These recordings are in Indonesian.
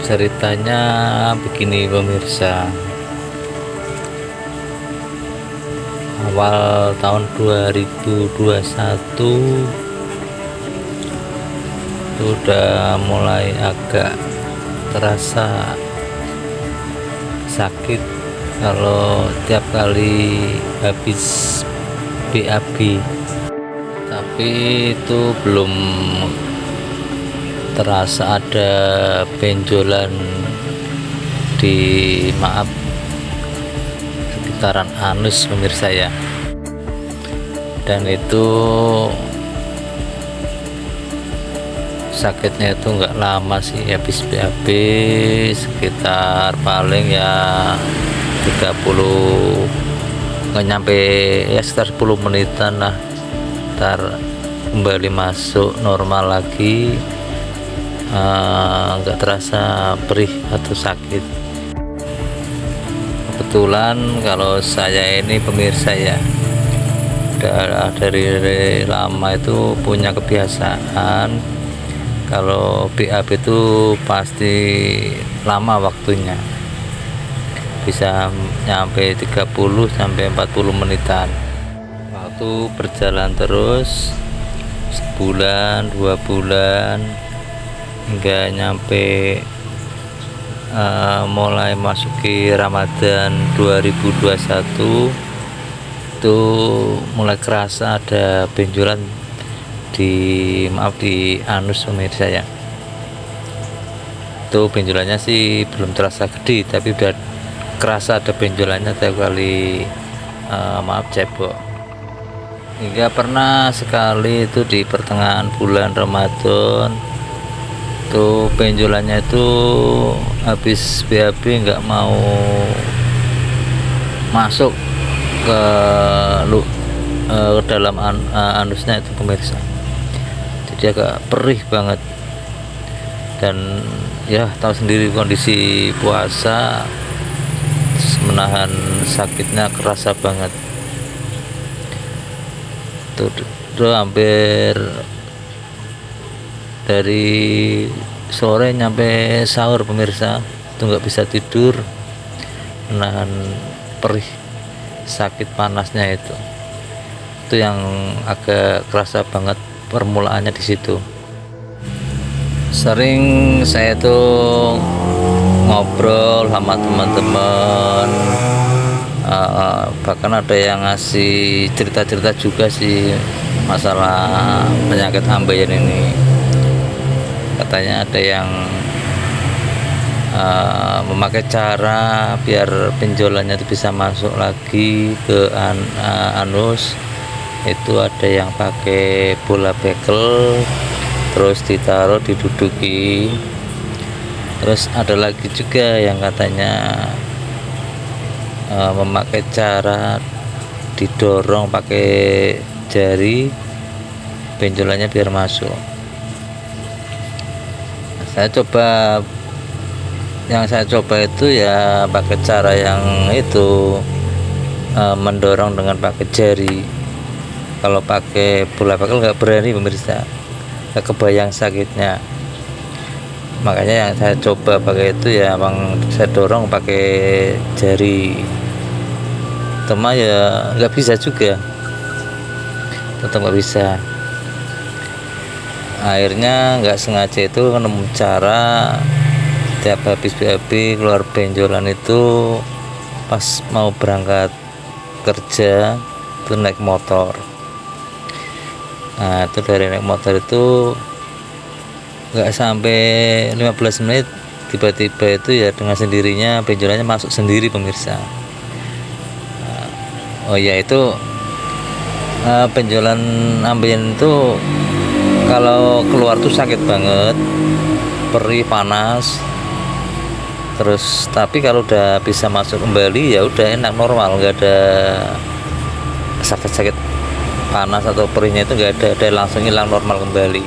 Ceritanya begini pemirsa, awal tahun 2021 itu udah mulai agak terasa sakit kalau tiap kali habis BAB, tapi itu belum terasa ada benjolan di sekitaran anus pemirsa ya. Dan itu sakitnya itu nggak lama sih, habis BAB sekitar paling ya 30, nggak nyampe ya, sekitar 10 menitan lah, ntar kembali masuk normal lagi. Nggak terasa perih atau sakit. Kebetulan kalau saya ini pemirsa ya, dari lama itu punya kebiasaan kalau BAB itu pasti lama waktunya, bisa nyampe 30 sampai 40 menitan. Waktu berjalan terus sebulan 2 bulan hingga nyampe mulai masuki Ramadan 2021 itu mulai kerasa ada benjolan di anus pemirsa ya. Itu benjolannya sih belum terasa gede, tapi udah kerasa ada benjolannya tiap kali cebok. Hingga pernah sekali itu di pertengahan bulan Ramadan itu benjolannya itu habis BAB nggak mau masuk ke dalam anusnya itu pemirsa, jadi agak perih banget. Dan ya tahu sendiri kondisi puasa, menahan sakitnya kerasa banget. Itu hampir dari sore nyampe sahur pemirsa, itu nggak bisa tidur, menahan perih sakit panasnya itu yang agak kerasa banget permulaannya di situ. Sering saya tuh ngobrol sama teman-teman, bahkan ada yang ngasih cerita-cerita juga sih masalah penyakit ambeien ini. Katanya ada yang memakai cara biar benjolannya itu bisa masuk lagi ke anus. Itu ada yang pakai bola bekel terus ditaruh, diduduki. Terus ada lagi juga yang katanya memakai cara didorong pakai jari benjolannya biar masuk. Yang saya coba itu ya pakai cara yang itu, mendorong dengan pakai jari. Kalau pakai bola bekel nggak berani pemirsa, nggak kebayang sakitnya. Makanya yang saya coba pakai itu ya emang saya dorong pakai jari. Cuma ya nggak bisa juga, tetap nggak bisa. Akhirnya nggak sengaja itu nemu cara, setiap habis BAB keluar benjolan itu pas mau berangkat kerja itu naik motor. Nah itu dari naik motor itu nggak sampai 15 menit tiba-tiba itu ya dengan sendirinya benjolannya masuk sendiri pemirsa. Oh ya, itu benjolan ambeien itu kalau keluar tuh sakit banget, perih, panas. Terus tapi kalau udah bisa masuk kembali ya udah enak, normal, nggak ada sakit-sakit panas atau perihnya, itu nggak ada, langsung hilang normal kembali.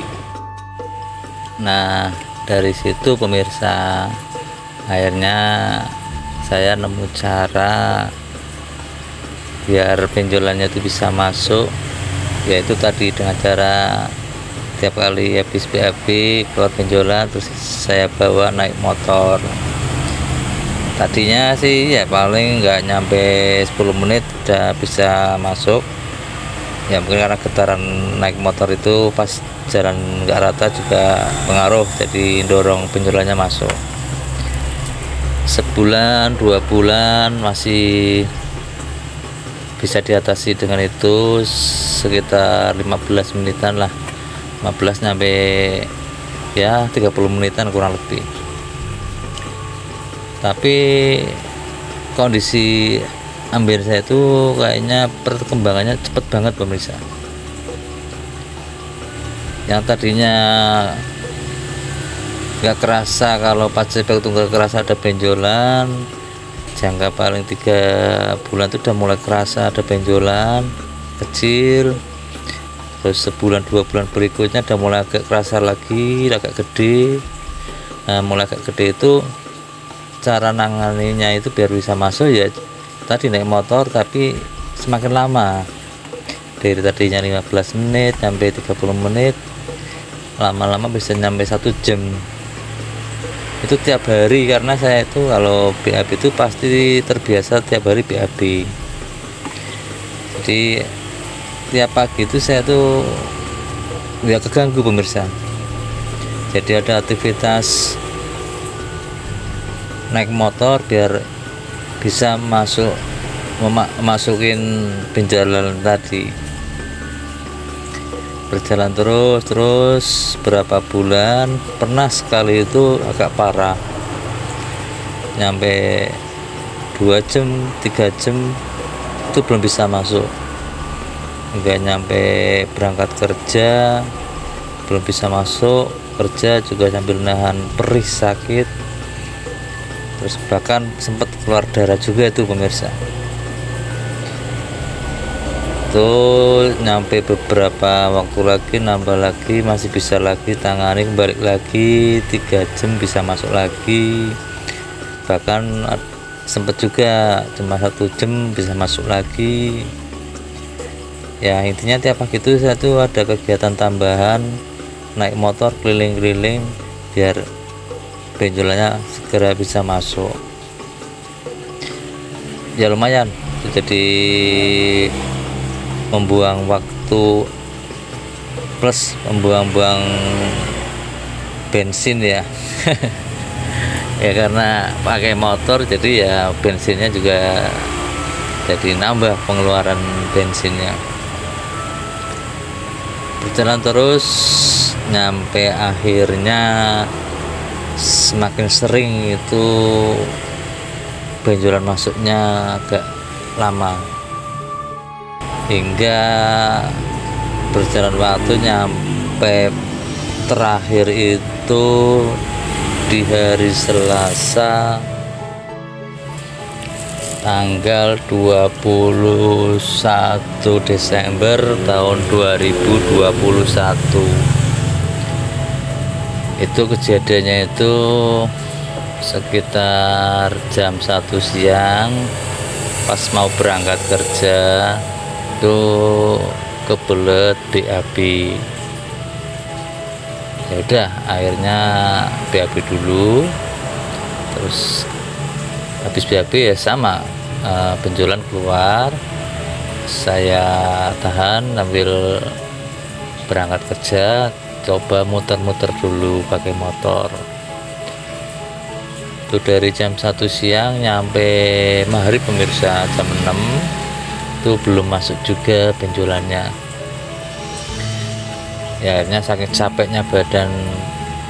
Nah dari situ pemirsa, akhirnya saya nemu cara biar benjolannya itu bisa masuk, yaitu tadi dengan cara tiap kali habis BAB keluar benjolan terus saya bawa naik motor. Tadinya sih ya paling nggak nyampe 10 menit udah bisa masuk ya, mungkin karena getaran naik motor itu pas jalan nggak rata juga pengaruh, jadi dorong benjolannya masuk. Sebulan 2 bulan masih bisa diatasi dengan itu, sekitar 15 menitan lah, 15 sampai ya 30 menitan kurang lebih. Tapi kondisi Ampere saya itu kayaknya perkembangannya cepet banget pemirsa. Yang tadinya nggak kerasa, kalau pas cepet itu nggak kerasa ada benjolan, jangka paling 3 bulan itu udah mulai kerasa ada benjolan kecil. Terus sebulan 2 bulan berikutnya udah mulai agak kerasa lagi, agak gede. Nah, mulai agak gede itu cara nanganinya itu biar bisa masuk ya tadi naik motor, tapi semakin lama, dari tadinya 15 menit sampai 30 menit, lama-lama bisa sampai 1 jam. Itu tiap hari, karena saya itu kalau BAB itu pasti terbiasa tiap hari BAB. Jadi tiap pagi itu saya tuh nggak keganggu pemirsa. Jadi ada aktivitas naik motor biar bisa masukin benjolan tadi. Berjalan terus berapa bulan, pernah sekali itu agak parah, nyampe 2 jam 3 jam itu belum bisa masuk, nggak nyampe berangkat kerja belum bisa masuk, kerja juga sambil nahan perih sakit, terus bahkan sempat keluar darah juga itu pemirsa. Itu nyampe beberapa waktu lagi, nambah lagi, masih bisa lagi tangani, balik lagi 3 jam bisa masuk lagi, bahkan sempat juga cuma 1 jam bisa masuk lagi. Ya intinya tiap pagi itu saya tuh ada kegiatan tambahan, naik motor keliling-keliling biar benjolannya segera bisa masuk. Ya lumayan, jadi membuang waktu plus membuang-buang bensin ya. Ya karena pakai motor jadi ya bensinnya juga jadi nambah pengeluaran bensinnya. Berjalan terus nyampe akhirnya semakin sering itu benjolan masuknya agak lama, hingga berjalan waktu nyampe terakhir itu di hari Selasa tanggal 21 Desember tahun 2021. Itu kejadiannya itu sekitar jam 1 siang, pas mau berangkat kerja itu kebelet BAB. Ya udah akhirnya BAB dulu, terus habis BAB ya sama, benjolan keluar, saya tahan sambil berangkat kerja, coba muter-muter dulu pakai motor. Itu dari jam 1 siang nyampe maghrib pemirsa, jam 6 itu belum masuk juga benjolannya. Ya akhirnya saking capeknya badan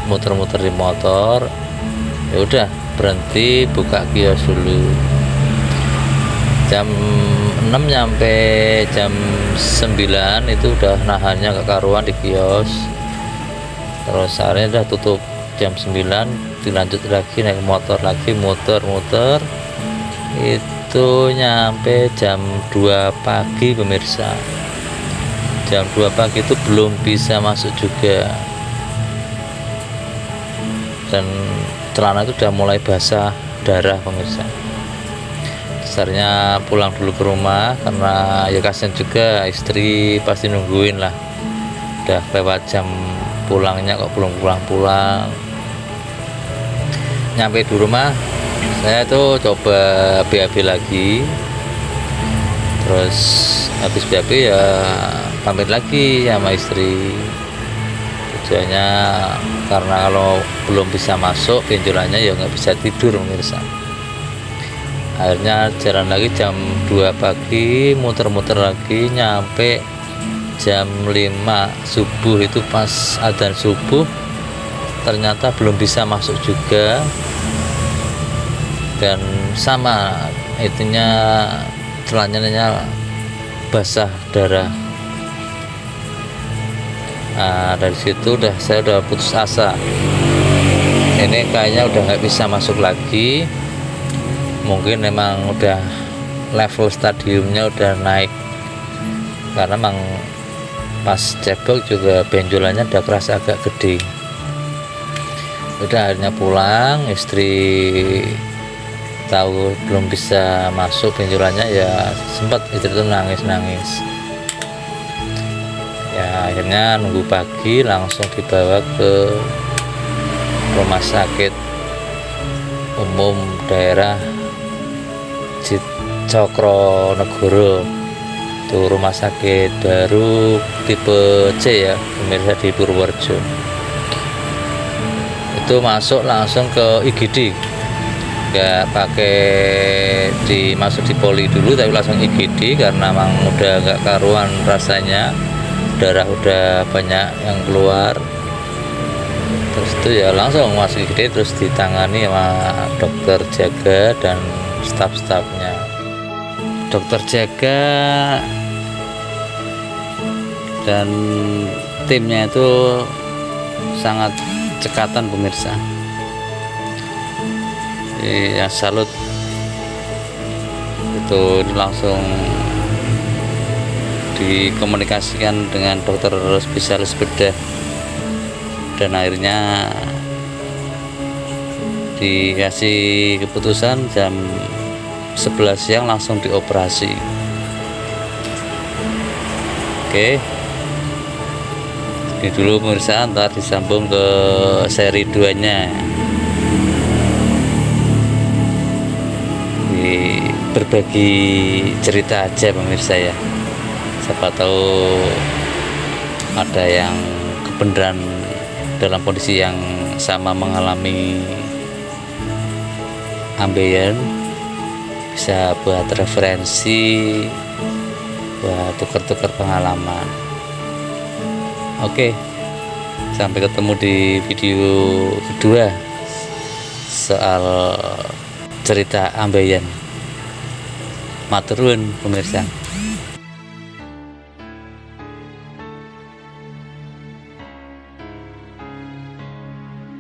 muter-muter di motor, ya udah berhenti buka kios dulu. Jam 6 nyampe jam 9 itu udah nahannya gak karuan di kios. Terus akhirnya udah tutup jam 9, dilanjut lagi naik motor lagi, muter-muter. Itu nyampe jam 2 pagi pemirsa. Jam 2 pagi itu belum bisa masuk juga, dan celana itu udah mulai basah darah pemirsa. Dasarnya pulang dulu ke rumah karena ya kasihan juga, istri pasti nungguin lah, udah lewat jam pulangnya kok belum pulang-pulang. Nyampe di rumah saya tuh coba BAB lagi, terus habis BAB ya pamit lagi sama istri. Tujuannya karena kalau belum bisa masuk benjolannya ya nggak bisa tidur pemirsa. Akhirnya jalan lagi jam 2 pagi, muter-muter lagi, nyampe jam 5 subuh. Itu pas adzan subuh ternyata belum bisa masuk juga, dan sama itunya celananya basah darah. Nah, dari situ saya udah putus asa, ini kayaknya udah nggak bisa masuk lagi. Mungkin memang udah level stadiumnya udah naik, karena memang pas cebok juga benjolannya udah kerasa agak gede. Udah akhirnya pulang, istri tahu belum bisa masuk benjolannya, ya sempat istri itu nangis ya. Akhirnya nunggu pagi langsung dibawa ke rumah sakit umum daerah Cokronegoro. Itu rumah sakit baru tipe C ya pemirsa, di Purworejo. Itu masuk langsung ke IGD, nggak pakai masuk di poli dulu, tapi langsung IGD karena memang udah nggak karuan rasanya, darah udah banyak yang keluar. Terus itu ya langsung masuk IGD, terus ditangani sama dokter jaga dan staf-stafnya. Dokter jaga dan timnya itu sangat cekatan pemirsa. Ya salut, itu langsung dikomunikasikan dengan dokter spesialis bedah, dan akhirnya dikasih keputusan jam 11 siang langsung dioperasi. Oke, ini dulu pemirsa, ntar disambung ke seri 2 nya. Berbagi cerita aja pemirsa ya, siapa tahu ada yang kebenaran dalam kondisi yang sama mengalami ambeien, bisa buat referensi, buat tukar-tukar pengalaman. Oke, sampai ketemu di video kedua soal cerita ambeien. Matur nuwun pemirsa.